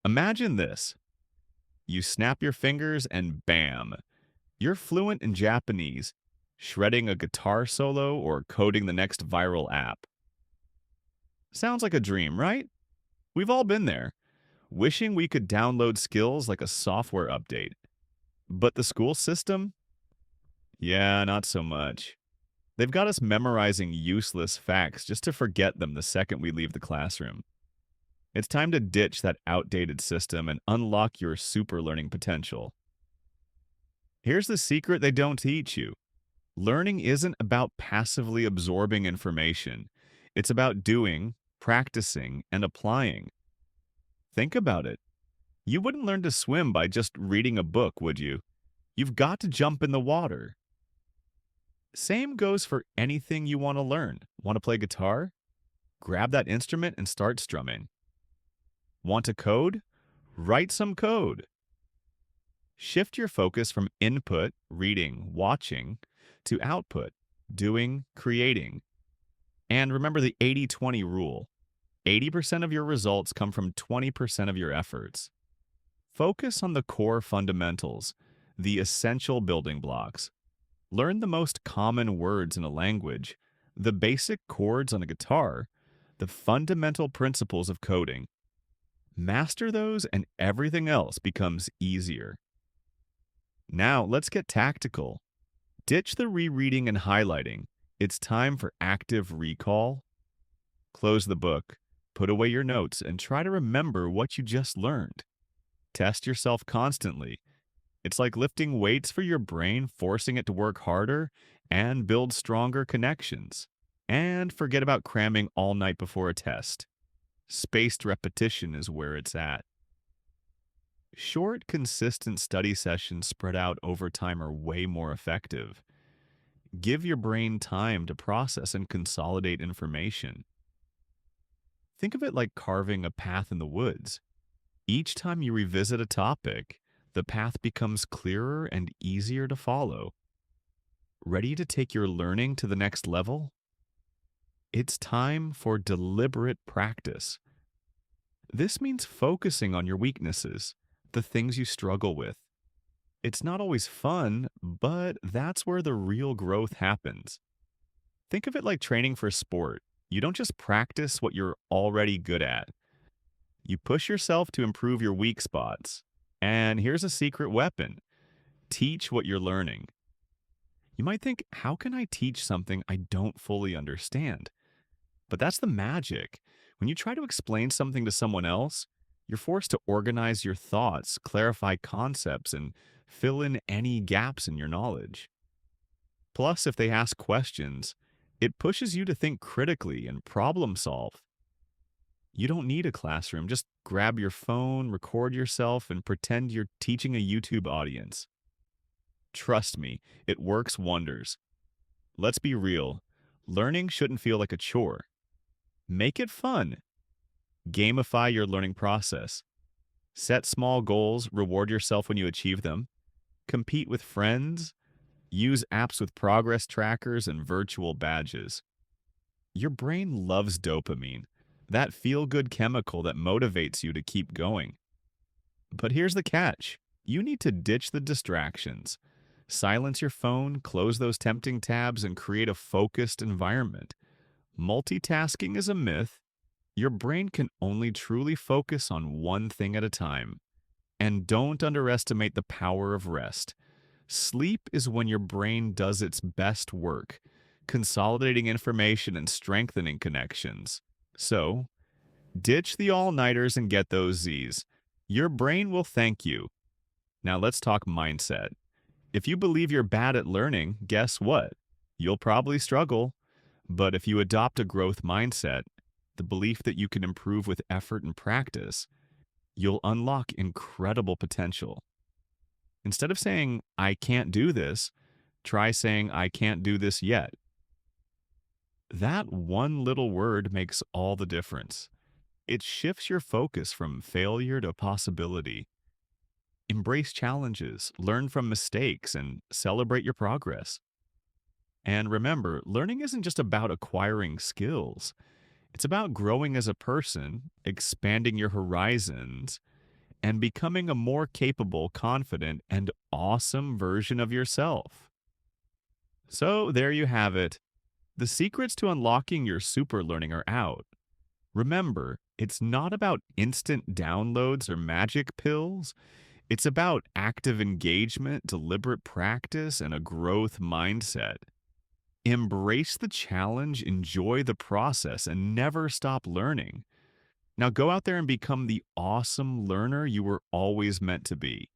Imagine this. You snap your fingers and bam, you're fluent in Japanese, shredding a guitar solo or coding the next viral app. Sounds like a dream, right? We've all been there, wishing we could download skills like a software update. But the school system? Yeah, not so much. They've got us memorizing useless facts just to forget them the second we leave the classroom. It's time to ditch that outdated system and unlock your super learning potential. Here's the secret they don't teach you. Learning isn't about passively absorbing information. It's about doing, practicing, and applying. Think about it. You wouldn't learn to swim by just reading a book, would you? You've got to jump in the water. Same goes for anything you want to learn. Want to play guitar? Grab that instrument and start strumming. Want to code? Write some code. Shift your focus from input, reading, watching, to output, doing, creating. And remember the 80-20 rule. 80% of your results come from 20% of your efforts. Focus on the core fundamentals, the essential building blocks. Learn the most common words in a language, the basic chords on a guitar, the fundamental principles of coding. Master those and everything else becomes easier. Now, let's get tactical. Ditch the rereading and highlighting. It's time for active recall. Close the book, put away your notes, and try to remember what you just learned. Test yourself constantly. It's like lifting weights for your brain, forcing it to work harder and build stronger connections. And forget about cramming all night before a test. Spaced repetition is where it's at. Short, consistent study sessions spread out over time are way more effective. Give your brain time to process and consolidate information. Think of it like carving a path in the woods. Each time you revisit a topic, the path becomes clearer and easier to follow. Ready to take your learning to the next level? It's time for deliberate practice. This means focusing on your weaknesses, the things you struggle with. It's not always fun, but that's where the real growth happens. Think of it like training for sport. You don't just practice what you're already good at. You push yourself to improve your weak spots. And here's a secret weapon. Teach what you're learning. You might think, how can I teach something I don't fully understand? But that's the magic. When you try to explain something to someone else, you're forced to organize your thoughts, clarify concepts, and fill in any gaps in your knowledge. Plus, if they ask questions, it pushes you to think critically and problem solve. You don't need a classroom. Just grab your phone, record yourself, and pretend you're teaching a YouTube audience. Trust me, it works wonders. Let's be real. Learning shouldn't feel like a chore. Make it fun. Gamify your learning process. Set small goals, reward yourself when you achieve them. Compete with friends. Use apps with progress trackers and virtual badges. Your brain loves dopamine, that feel-good chemical that motivates you to keep going. But here's the catch. You need to ditch the distractions. Silence your phone, close those tempting tabs, and create a focused environment. Multitasking is a myth. Your brain can only truly focus on one thing at a time. And don't underestimate the power of rest. Sleep is when your brain does its best work, consolidating information and strengthening connections. So, ditch the all-nighters and get those Z's. Your brain will thank you. Now let's talk mindset. If you believe you're bad at learning, guess what? You'll probably struggle. But if you adopt a growth mindset, the belief that you can improve with effort and practice, you'll unlock incredible potential. Instead of saying, I can't do this, try saying, I can't do this yet. That one little word makes all the difference. It shifts your focus from failure to possibility. Embrace challenges, learn from mistakes, and celebrate your progress. And remember, learning isn't just about acquiring skills. It's about growing as a person, expanding your horizons, and becoming a more capable, confident, and awesome version of yourself. So, there you have it. The secrets to unlocking your super learning are out. Remember, it's not about instant downloads or magic pills. It's about active engagement, deliberate practice, and a growth mindset. Embrace the challenge, enjoy the process, and never stop learning. Now go out there and become the awesome learner you were always meant to be.